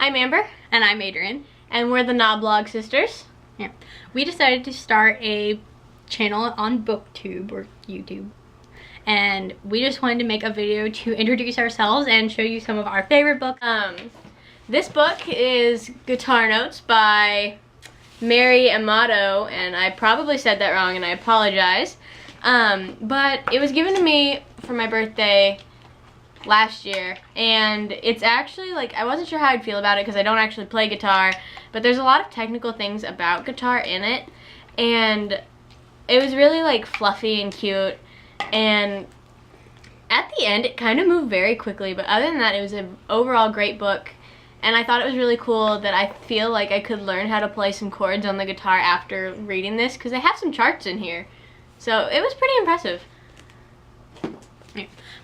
I'm Amber. And I'm Adrian. And we're the KnoblogSisters. Yeah. We decided to start a channel on Booktube or YouTube. And we just wanted to make a video to introduce ourselves and show you some of our favorite books. This book is Guitar Notes by Mary Amato, and I probably said that wrong and I apologize. But it was given to me for my birthday last year, and it's actually like, I wasn't sure how I'd feel about it because I don't actually play guitar, but there's a lot of technical things about guitar in it, and it was really like fluffy and cute, and at the end it kind of moved very quickly, but other than that it was an overall great book. And I thought it was really cool that I feel like I could learn how to play some chords on the guitar after reading this, because they have some charts in here, so it was pretty impressive.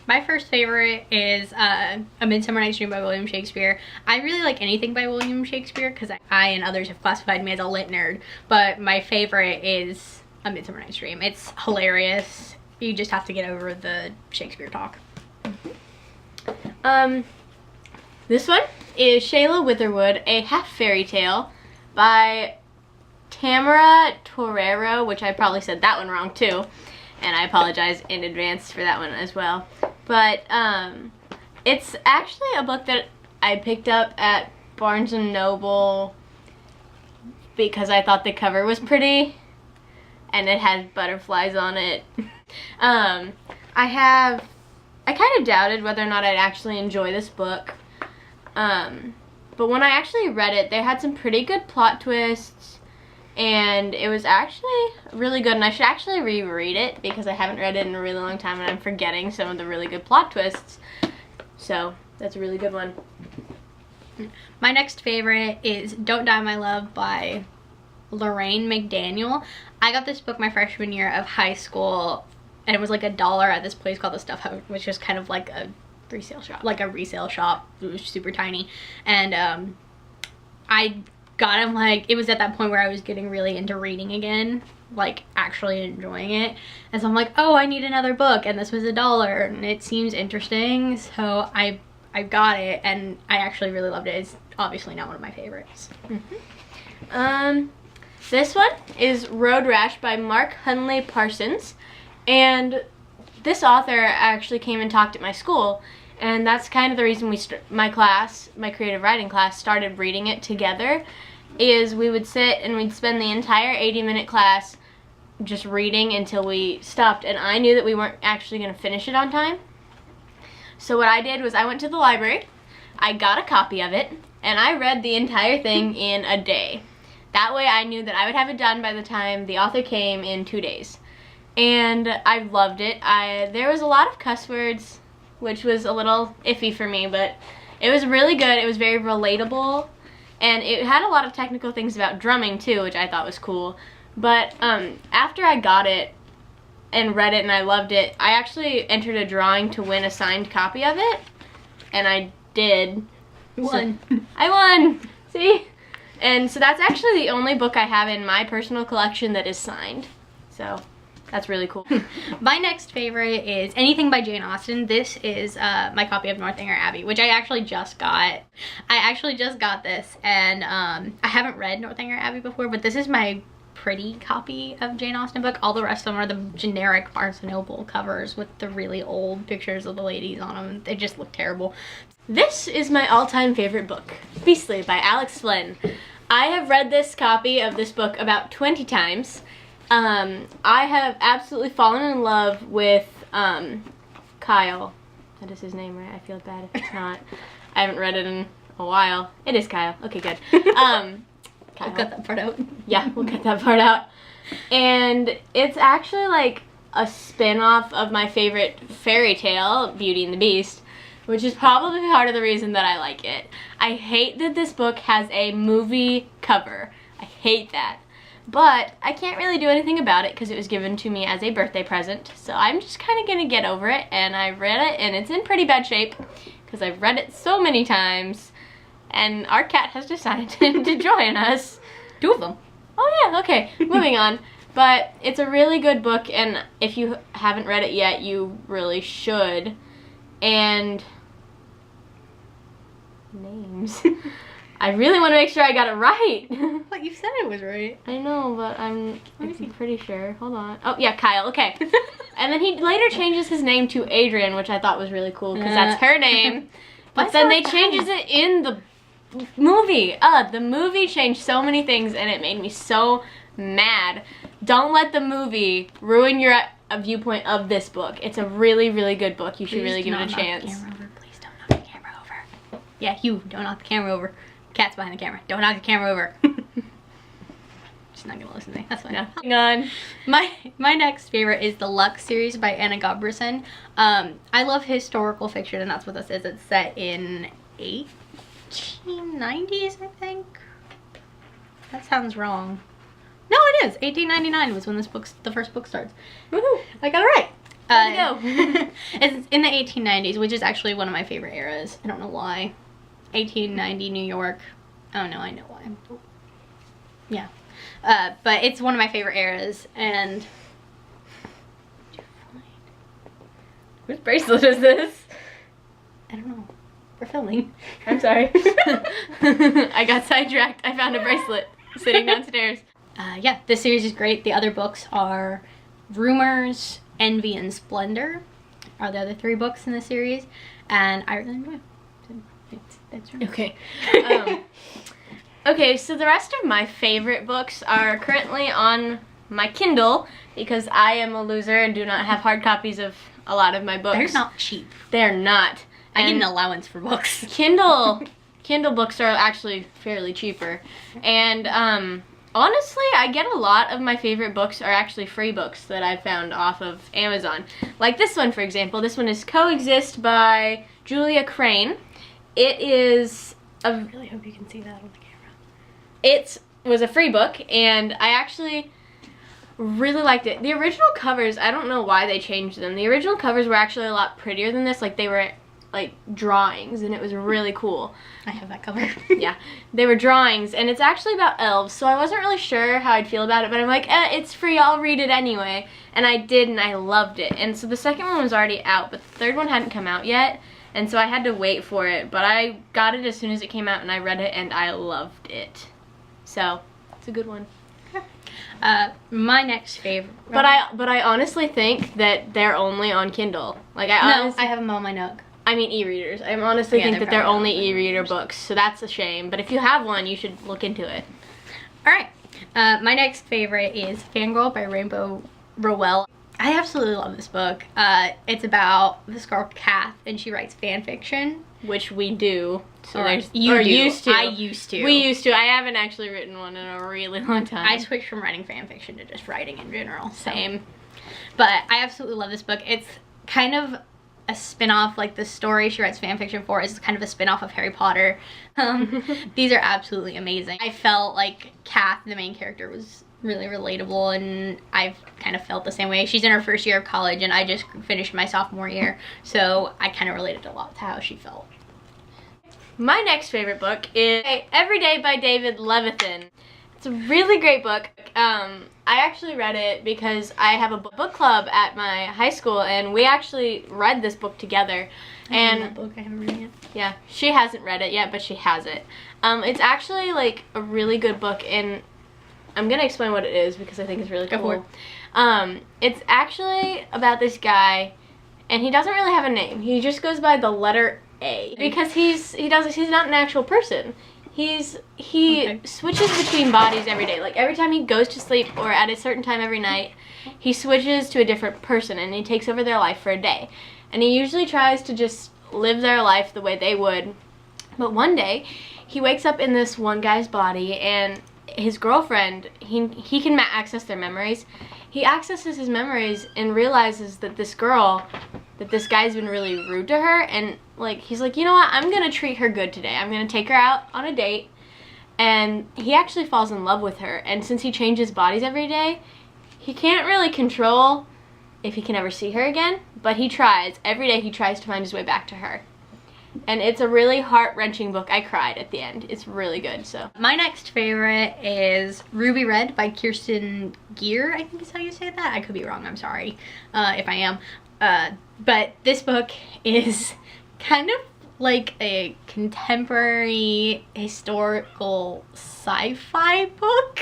My first favorite is A Midsummer Night's Dream by William Shakespeare. I really like anything by William Shakespeare because I and others have classified me as a lit nerd, but my favorite is A Midsummer Night's Dream. It's hilarious. You just have to get over the Shakespeare talk. This one is Shayla Witherwood, A Half Fairy Tale by Tamara Torero, which I probably said that one wrong too, and I apologize in advance for that one as well. But it's actually a book that I picked up at Barnes & Noble because I thought the cover was pretty and it had butterflies on it. I kind of doubted whether or not I'd actually enjoy this book. But when I actually read it, they had some pretty good plot twists, and it was actually really good, and I should actually reread it because I haven't read it in a really long time and I'm forgetting some of the really good plot twists. So that's a really good one. My next favorite is Don't Die My Love by Lorraine McDaniel. I got this book my freshman year of high school, and it was like $1 at this place called The Stuff House, which is kind of like a resale shop. It was super tiny, and I got him, like, it was at that point where I was getting really into reading again, like actually enjoying it, and so I'm like, oh, I need another book, and this was $1 and it seems interesting, so I got it, and I actually really loved it. It's obviously not one of my favorites. This one is Road Rash by Mark Hunley Parsons, and this author actually came and talked at my school, and that's kind of the reason my creative writing class, started reading it together. Is we would sit and we'd spend the entire 80-minute class just reading until we stopped, and I knew that we weren't actually going to finish it on time. So what I did was I went to the library, I got a copy of it, and I read the entire thing in a day. That way I knew that I would have it done by the time the author came in 2 days. And I loved it. There was a lot of cuss words, which was a little iffy for me, but it was really good. It was very relatable, and it had a lot of technical things about drumming too, which I thought was cool. But after I got it and read it and I loved it, I actually entered a drawing to win a signed copy of it, and I did. Won. So, I won! See? And so that's actually the only book I have in my personal collection that is signed. So that's really cool. My next favorite is anything by Jane Austen. This is my copy of Northanger Abbey, which I actually just got. I actually just got this, and I haven't read Northanger Abbey before, but this is my pretty copy of Jane Austen book. All the rest of them are the generic Barnes & Noble covers with the really old pictures of the ladies on them. They just look terrible. This is my all-time favorite book, Beastly by Alex Flynn. I have read this copy of this book about 20 times. I have absolutely fallen in love with Kyle. That is his name, right? I feel bad if it's not. I haven't read it in a while. It is Kyle. Okay, good. Kyle. We'll cut that part out. Yeah, we'll cut that part out. And it's actually like a spin-off of my favorite fairy tale, Beauty and the Beast, which is probably part of the reason that I like it. I hate that this book has a movie cover. I hate that. But I can't really do anything about it because it was given to me as a birthday present. So I'm just kind of going to get over it, and I read it, and it's in pretty bad shape because I've read it so many times, and our cat has decided to join us. 2 of them. Oh yeah, okay, moving on. But it's a really good book, and if you haven't read it yet, you really should. And names. I really want to make sure I got it right. But you said it was right. I know, but I'm pretty sure. Hold on. Oh, yeah, Kyle. Okay. And then he later changes his name to Adrian, which I thought was really cool because that's her name. But then they changes it in the movie. The movie changed so many things and it made me so mad. Don't let the movie ruin your viewpoint of this book. It's a really, really good book. You should really give it a chance. Please don't knock the camera over. Yeah, you don't knock the camera over. Cat's behind the camera. Don't knock the camera over. She's not gonna listen to me. That's fine. No. Hang on. My next favorite is the Lux series by Anna Gabrielson. I love historical fiction, and that's what this is. It's set in 1890s, I think. That sounds wrong. No, it is. 1899 was when the first book starts. Woohoo! I got it right. There you go. It's in the 1890s, which is actually one of my favorite eras. I don't know why. 1890 New York. Oh no, I know why. Yeah. But it's one of my favorite eras, and Whose bracelet is this? I don't know. We're filming. I'm sorry. I got sidetracked. I found a bracelet sitting downstairs. Yeah, this series is great. The other books are Rumors, Envy, and Splendor are the other 3 books in the series, and I really enjoy them. That's right. Okay. Okay, so the rest of my favorite books are currently on my Kindle because I am a loser and do not have hard copies of a lot of my books. They're not cheap. They're not. I get an allowance for books. Kindle books are actually fairly cheaper. And honestly, I get a lot of my favorite books are actually free books that I found off of Amazon. Like this one, for example. This one is Coexist by Julia Crane. It is I really hope you can see that on the camera. It was a free book, and I actually really liked it. The original covers, I don't know why they changed them. The original covers were actually a lot prettier than this. Like, they were, like, drawings, and it was really cool. I have that cover. Yeah. They were drawings, and it's actually about elves, so I wasn't really sure how I'd feel about it, but I'm like, it's free, I'll read it anyway. And I did, and I loved it. And so the second one was already out, but the third one hadn't come out yet. And so I had to wait for it, but I got it as soon as it came out, and I read it, and I loved it. So, it's a good one. My next favorite. But I honestly think that they're only on Kindle. Like I have them on my Nook. I mean e-readers. I honestly think that they're only e-reader books, so that's a shame. But if you have one, you should look into it. All right. My next favorite is Fangirl by Rainbow Rowell. I absolutely love this book. It's about this girl, Kath, and she writes fan fiction. Which we do. So used to. I used to. We used to. I haven't actually written one in a really long time. I switched from writing fan fiction to just writing in general. Same. But I absolutely love this book. It's kind of a spin-off, like the story she writes fan fiction for is kind of a spin-off of Harry Potter. These are absolutely amazing. I felt like Kath, the main character, was really relatable, and I've kind of felt the same way. She's in her first year of college, and I just finished my sophomore year, so I kind of related a lot to how she felt. My next favorite book is Every Day by David Levithan. It's a really great book. I actually read it because I have a book club at my high school, and we actually read this book together. And that book, I haven't read it yet. Yeah, she hasn't read it yet, but she has it. It's actually like a really good book, and I'm gonna explain what it is because I think it's really cool. Go for it. It's actually about this guy, and he doesn't really have a name. He just goes by the letter A because he's not an actual person. He switches between bodies every day. Like every time he goes to sleep or at a certain time every night, he switches to a different person and he takes over their life for a day. And he usually tries to just live their life the way they would. But one day, he wakes up in this one guy's body, and his girlfriend, he can access their memories. He accesses his memories and realizes that this guy's been really rude to her, and like he's like, you know what, I'm gonna treat her good today. I'm gonna take her out on a date. And he actually falls in love with her, and since he changes bodies every day, he can't really control if he can ever see her again, but he tries. Every day he tries to find his way back to her. And it's a really heart-wrenching book. I cried at the end. It's really good. So my next favorite is Ruby Red by Kirsten Gier, I think is how you say that. I could be wrong. I'm sorry if I am. But this book is kind of like a contemporary historical sci-fi book.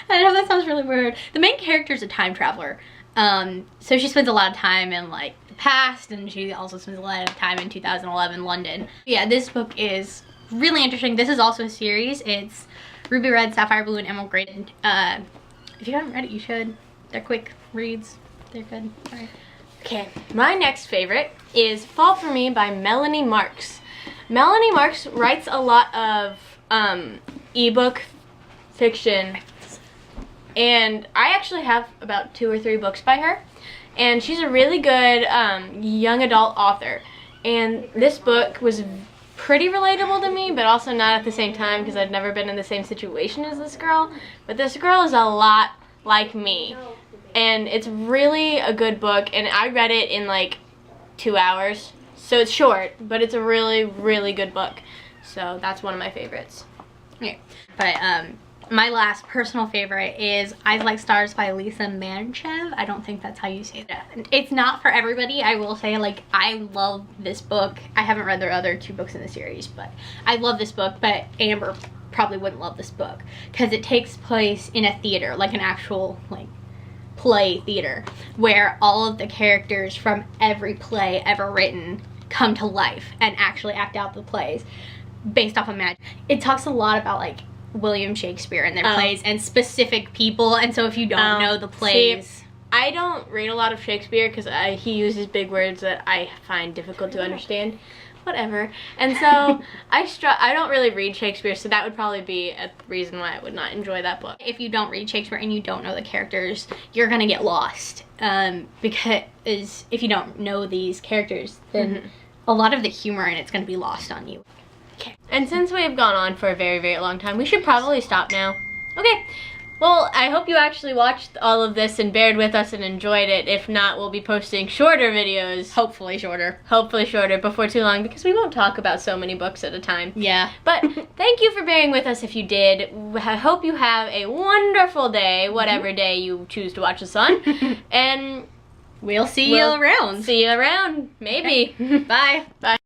I know that sounds really weird. The main character is a time traveler. So she spends a lot of time in like the past, and she also spends a lot of time in 2011 London. Yeah, this book is really interesting. This is also a series. It's Ruby Red, Sapphire Blue, and Emerald Green. If you haven't read it, you should. They're quick reads. They're good. All right. Okay, my next favorite is Fall for Me by Melanie Marks. Melanie Marks writes a lot of ebook fiction, and I actually have about 2 or 3 books by her, and she's a really good young adult author. And this book was pretty relatable to me, but also not at the same time, because I've never been in the same situation as this girl. But this girl is a lot like me, and it's really a good book, and I read it in like 2 hours. So it's short, but it's a really, really good book. So that's one of my favorites. Okay. But my last personal favorite is Eyes Like Stars by Lisa Manchev. I don't think that's how you say that. It's not for everybody. I will say, like, I love this book. I haven't read their other 2 books in the series, but I love this book. But Amber probably wouldn't love this book because it takes place in a theater, like an actual, like, play theater, where all of the characters from every play ever written come to life and actually act out the plays based off of magic. It talks a lot about, like, William Shakespeare and their plays and specific people, and so if you don't know the plays... See, I don't read a lot of Shakespeare because he uses big words that I find difficult to understand. Whatever. And so I don't really read Shakespeare, so that would probably be a reason why I would not enjoy that book. If you don't read Shakespeare and you don't know the characters, you're gonna get lost, because if you don't know these characters, then a lot of the humor in it's gonna be lost on you. Okay. And since we've gone on for a very, very long time, we should probably stop now. Okay. Well, I hope you actually watched all of this and bared with us and enjoyed it. If not, we'll be posting shorter videos. Hopefully shorter. Hopefully shorter before too long, because we won't talk about so many books at a time. Yeah. But thank you for bearing with us if you did. I hope you have a wonderful day, whatever day you choose to watch this on. And we'll see you around. See you around. Maybe. Bye. Bye.